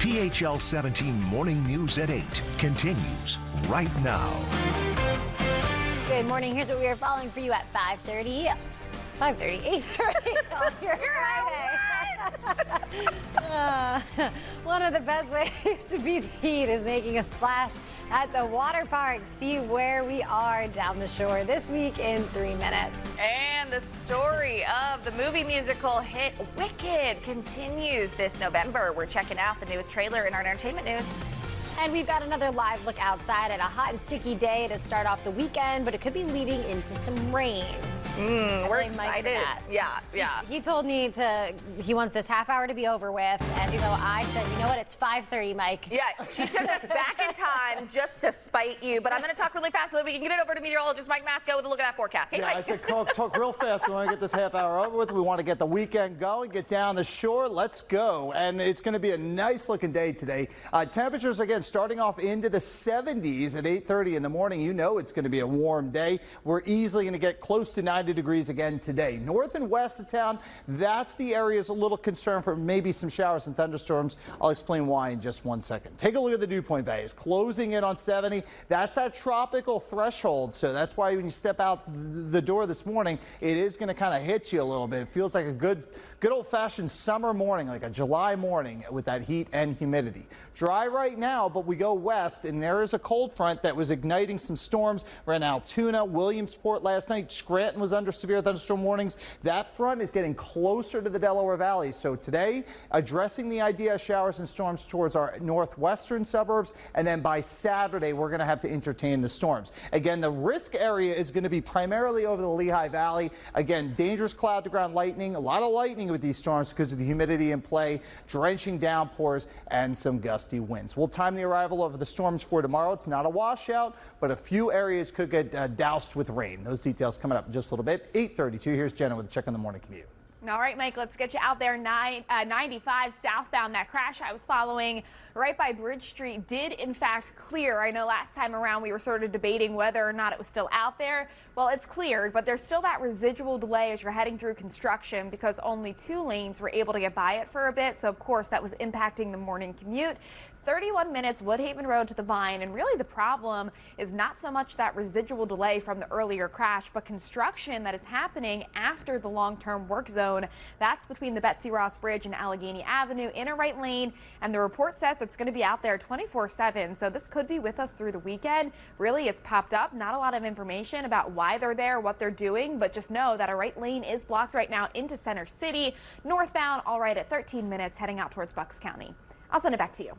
PHL17 Morning News at 8 continues right now. Good morning. Here's what we are following for you at 5:30. 8:30 on your Friday. One of the best ways to beat the heat is making a splash at the water park. See where we are down the shore this week in 3 minutes. And the story of the movie musical hit Wicked continues this November. We're checking out the newest trailer in our entertainment news. And we've got another live look outside at a hot and sticky day to start off the weekend, but it could be leading into some rain. We're excited. Yeah. He told me he wants this half hour to be over with, and so I said, you know what, it's 5:30, Mike. Yeah, she took us back in time just to spite you, but I'm going to talk really fast so that we can get it over to meteorologist Mike Masco with a look at that forecast. Hey, yeah, Mike. I said talk real fast. We want to get this half hour over with. We want to get the weekend going, get down the shore. Let's go. And it's going to be a nice looking day today. Temperatures, again, starting off into the 70s at 8:30 in the morning. You know it's going to be a warm day. We're easily going to get close to 90 degrees again today. North and west of town, that's the area's a little concerned for maybe some showers and thunderstorms. I'll explain why in just 1 second. Take a look at the dew point values. Closing in on 70. That's that tropical threshold. So that's why when you step out the door this morning, it is going to kind of hit you a little bit. It feels like a good old-fashioned summer morning, like a July morning with that heat and humidity. Dry right now, but we go west, and there is a cold front that was igniting some storms around Altoona, Williamsport last night. Scranton was under severe thunderstorm warnings. That front is getting closer to the Delaware Valley. So today, addressing the idea of showers and storms towards our northwestern suburbs, and then by Saturday, we're going to have to entertain the storms. Again, the risk area is going to be primarily over the Lehigh Valley. Again, dangerous cloud-to-ground lightning, a lot of lightning with these storms because of the humidity in play, drenching downpours, and some gusty winds. We'll time the arrival of the storms for tomorrow. It's not a washout, but a few areas could get doused with rain. Those details coming up in just a little bit. 8:32. Here's Jenna with a check on the morning commute. All right, Mike, let's get you out there. 95 southbound. That crash I was following right by Bridge Street did, in fact, clear. I know last time around we were sort of debating whether or not it was still out there. Well, it's cleared, but there's still that residual delay as you're heading through construction because only 2 lanes were able to get by it for a bit. So, of course, that was impacting the morning commute. 31 minutes, Woodhaven Road to the Vine, and really the problem is not so much that residual delay from the earlier crash, but construction that is happening after the long-term work zone. That's between the Betsy Ross Bridge and Allegheny Avenue in a right lane, and the report says it's going to be out there 24/7, so this could be with us through the weekend. Really, it's popped up. Not a lot of information about why they're there, what they're doing, but just know that a right lane is blocked right now into Center City. Northbound, all right at 13 minutes, heading out towards Bucks County. I'll send it back to you.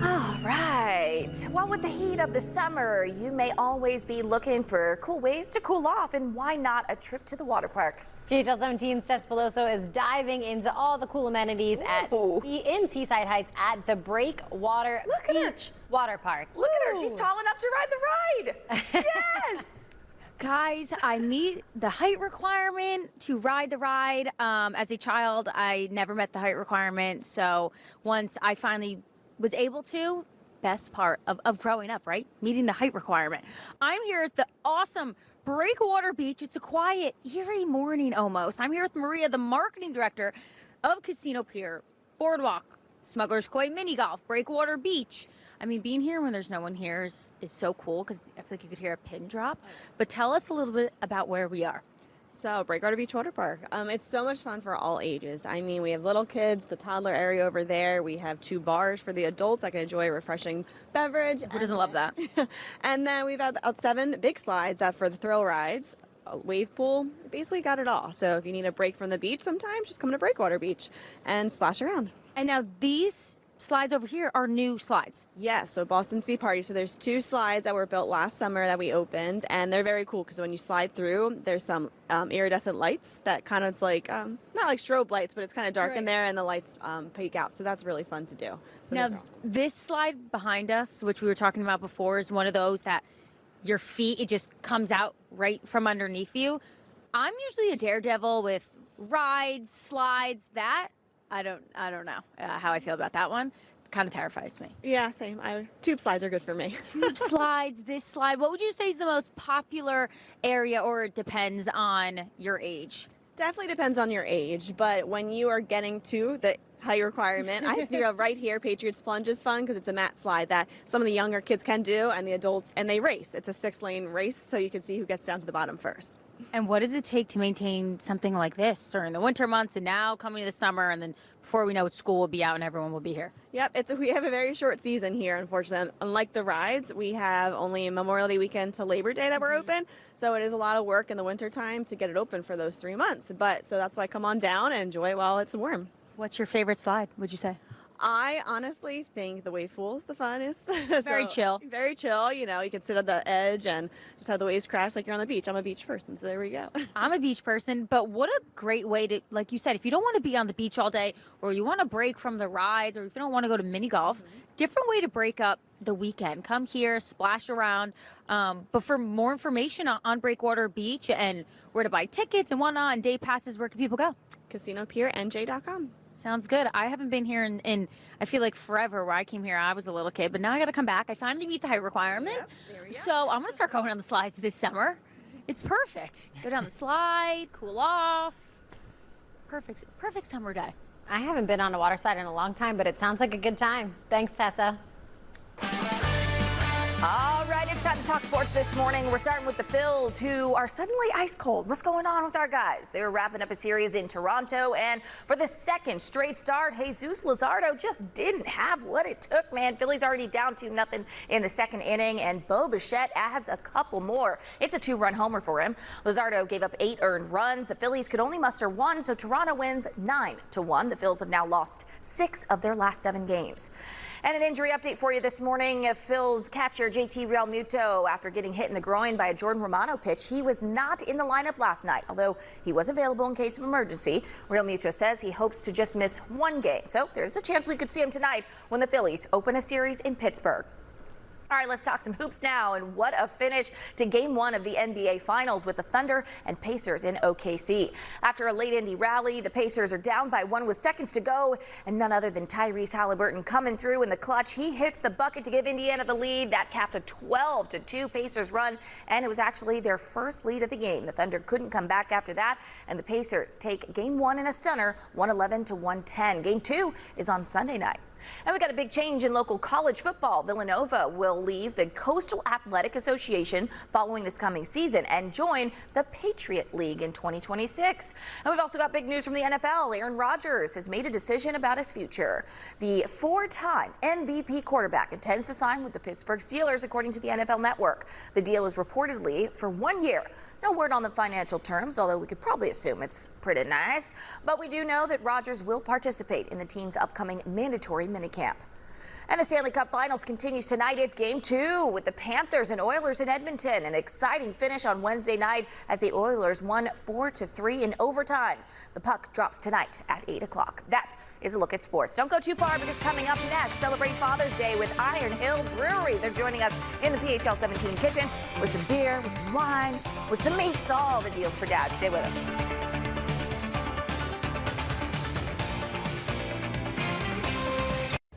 All right. Well, with the heat of the summer, you may always be looking for cool ways to cool off, and why not a trip to the water park? PHL17's Tess Peloso is diving into all the cool amenities in Seaside Heights at the Breakwater Beach Water Park. Look at her. She's tall enough to ride the ride. Yes. Guys, I meet the height requirement to ride the ride. As a child, I never met the height requirement. So once I finally was able to, best part of growing up, right? Meeting the height requirement. I'm here at the awesome Breakwater Beach. It's a quiet, eerie morning almost. I'm here with Maria, the marketing director of Casino Pier, Boardwalk, Smuggler's Cove, Mini Golf, Breakwater Beach. I mean, being here when there's no one here is so cool because I feel like you could hear a pin drop. But tell us a little bit about where we are. So, Breakwater Beach Water Park. It's so much fun for all ages. I mean, we have little kids, the toddler area over there. We have 2 bars for the adults that can enjoy a refreshing beverage. Who doesn't love that? And then we've had about 7 big slides for the thrill rides. A wave pool, basically got it all. So if you need a break from the beach sometimes, just come to Breakwater Beach and splash around. And now these slides over here are new slides. Yes, so Boston Sea Party. So there's 2 slides that were built last summer that we opened, and they're very cool because when you slide through, there's some iridescent lights that kind of like, not like strobe lights, but it's kind of dark in there, and the lights peek out. So that's really fun to do. So now, this slide behind us, which we were talking about before, is one of those that your feet, it just comes out right from underneath you. I'm usually a daredevil with rides, slides, that. I don't know how I feel about that one. It kind of terrifies me. Yeah, same. Tube slides are good for me. Tube slides, this slide. What would you say is the most popular area, or it depends on your age? Definitely depends on your age, but when you are getting to the height requirement, I feel right here Patriots Plunge is fun because it's a mat slide that some of the younger kids can do and the adults, and they race. It's a 6-lane race, so you can see who gets down to the bottom first. And what does it take to maintain something like this during the winter months and now coming to the summer, and then before we know it, school will be out and everyone will be here? Yep, we have a very short season here, unfortunately. Unlike the rides, we have only Memorial Day weekend to Labor Day that we're open, so it is a lot of work in the winter time to get it open for those 3 months. But so that's why I come on down and enjoy it while it's warm. What's your favorite slide, would you say? I honestly think the wave pool is the funnest. Very chill. Very chill. You know, you can sit on the edge and just have the waves crash like you're on the beach. I'm a beach person, so there we go. I'm a beach person, but what a great way to, like you said, if you don't want to be on the beach all day, or you want to break from the rides, or if you don't want to go to mini golf, different way to break up the weekend. Come here, splash around. But for more information on Breakwater Beach and where to buy tickets and whatnot and day passes, where can people go? CasinoPierNJ.com. Sounds good. I haven't been here in I feel like forever. Where I came here, I was a little kid, but now I got to come back. I finally meet the height requirement. Yep, there we go. So I'm going to start going on the slides this summer. It's perfect. Go down the slide, cool off. Perfect summer day. I haven't been on a water slide in a long time, but it sounds like a good time. Thanks, Tessa. All right, it's time to talk sports this morning. We're starting with the Phils, who are suddenly ice cold. What's going on with our guys? They were wrapping up a series in Toronto, and for the second straight start, Jesus Luzardo just didn't have what it took, man. Phillies already down 2-0 in the second inning, and Bo Bichette adds a couple more. It's a 2-run homer for him. Luzardo gave up 8 earned runs. The Phillies could only muster 1, so Toronto wins 9-1. The Phils have now lost 6 of their last 7 games. And an injury update for you this morning. Phil's catcher JT Realmuto, after getting hit in the groin by a Jordan Romano pitch, he was not in the lineup last night, although he was available in case of emergency. Realmuto says he hopes to just miss 1 game, so there's a chance we could see him tonight when the Phillies open a series in Pittsburgh. All right, let's talk some hoops now, and what a finish to Game 1 of the NBA Finals with the Thunder and Pacers in OKC. After a late Indy rally, the Pacers are down by 1 with seconds to go, and none other than Tyrese Halliburton coming through in the clutch. He hits the bucket to give Indiana the lead. That capped a 12-2 Pacers run, and it was actually their first lead of the game. The Thunder couldn't come back after that, and the Pacers take Game 1 in a stunner, 111-110. Game 2 is on Sunday night. And we got a big change in local college football. Villanova will leave the Coastal Athletic Association following this coming season and join the Patriot League in 2026. And we've also got big news from the NFL. Aaron Rodgers has made a decision about his future. The 4-time MVP quarterback intends to sign with the Pittsburgh Steelers, according to the NFL Network. The deal is reportedly for 1 year. No word on the financial terms, although we could probably assume it's pretty nice. But we do know that Rodgers will participate in the team's upcoming mandatory minicamp. And the Stanley Cup Finals continues tonight. It's Game 2 with the Panthers and Oilers in Edmonton. An exciting finish on Wednesday night as the Oilers won 4-3 in overtime. The puck drops tonight at 8 o'clock. That is a look at sports. Don't go too far, because coming up next, celebrate Father's Day with Iron Hill Brewery. They're joining us in the PHL17 kitchen with some beer, with some wine, with some meats, all the deals for Dad. Stay with us.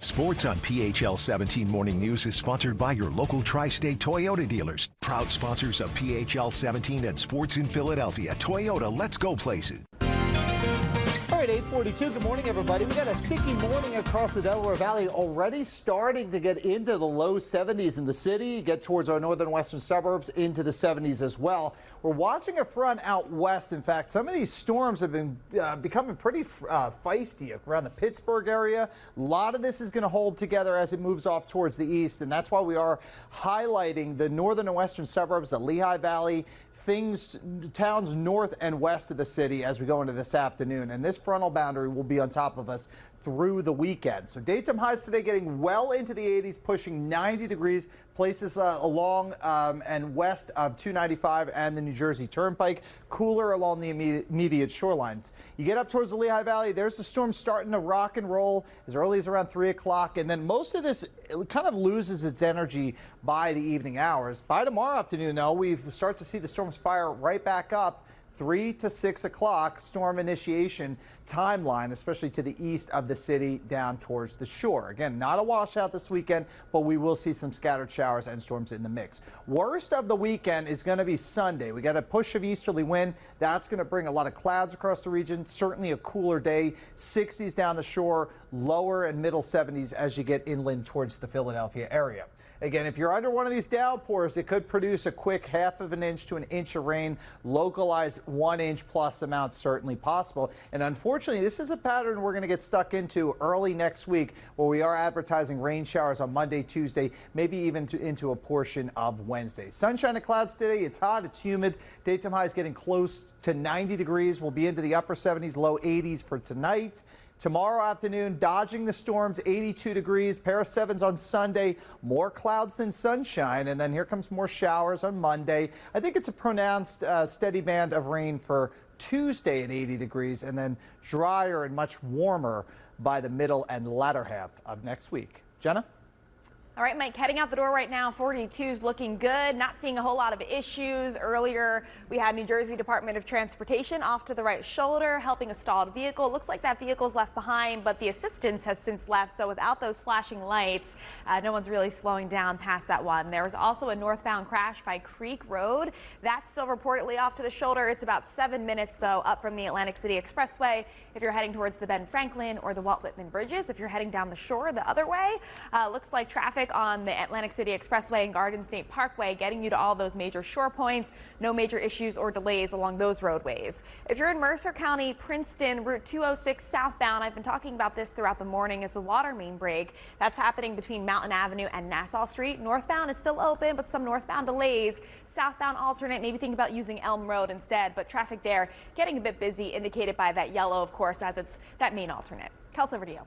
Sports on PHL17 Morning News is sponsored by your local tri-state Toyota dealers. Proud sponsors of PHL17 and Sports in Philadelphia. Toyota, let's go places. All right, 8:42. Good morning, everybody. We got a sticky morning across the Delaware Valley, already starting to get into the low 70s in the city, get towards our northern western suburbs into the 70s as well. We're watching a front out west. In fact, some of these storms have been becoming pretty feisty around the Pittsburgh area. A lot of this is going to hold together as it moves off towards the east, and that's why we are highlighting the northern and western suburbs, the Lehigh Valley, towns north and west of the city as we go into this afternoon. And this frontal boundary will be on top of us through the weekend. So daytime highs today getting well into the 80s, pushing 90 degrees, places along and west of 295 and the New Jersey Turnpike, cooler along the immediate shorelines. You get up towards the Lehigh Valley, there's the storm starting to rock and roll as early as around 3 o'clock, and then most of this kind of loses its energy by the evening hours. By tomorrow afternoon, though, we start to see the storms fire right back up. 3 to 6 o'clock storm initiation timeline, especially to the east of the city down towards the shore. Again, not a washout this weekend, but we will see some scattered showers and storms in the mix. Worst of the weekend is going to be Sunday. We got a push of easterly wind. That's going to bring a lot of clouds across the region. Certainly a cooler day. 60s down the shore, lower and middle 70s as you get inland towards the Philadelphia area. Again, if you're under one of these downpours, it could produce a quick 1/2 inch to 1 inch of rain. Localized 1 inch plus amounts certainly possible. And unfortunately, this is a pattern we're going to get stuck into early next week, where we are advertising rain showers on Monday, Tuesday, maybe even into a portion of Wednesday. Sunshine and clouds today. It's hot. It's humid. Daytime highs getting close to 90 degrees. We'll be into the upper 70s, low 80s for tonight. Tomorrow afternoon, dodging the storms, 82 degrees, pair of 7s on Sunday, more clouds than sunshine, and then here comes more showers on Monday. I think it's a pronounced steady band of rain for Tuesday at 80 degrees, and then drier and much warmer by the middle and latter half of next week. Jenna? All right, Mike, heading out the door right now, 42's looking good. Not seeing a whole lot of issues. Earlier, we had New Jersey Department of Transportation off to the right shoulder, helping a stalled vehicle. Looks like that vehicle's left behind, but the assistance has since left. So without those flashing lights, no one's really slowing down past that one. There was also a northbound crash by Creek Road. That's still reportedly off to the shoulder. It's about 7 minutes, though, up from the Atlantic City Expressway if you're heading towards the Ben Franklin or the Walt Whitman bridges. If you're heading down the shore the other way, looks like traffic on the Atlantic City Expressway and Garden State Parkway, getting you to all those major shore points. No major issues or delays along those roadways. If you're in Mercer County, Princeton, Route 206 southbound, I've been talking about this throughout the morning. It's a water main break that's happening between Mountain Avenue and Nassau Street. Northbound is still open, but some northbound delays. Southbound alternate, maybe think about using Elm Road instead, but traffic there getting a bit busy, indicated by that yellow, of course, as it's that main alternate. Kels, over to you.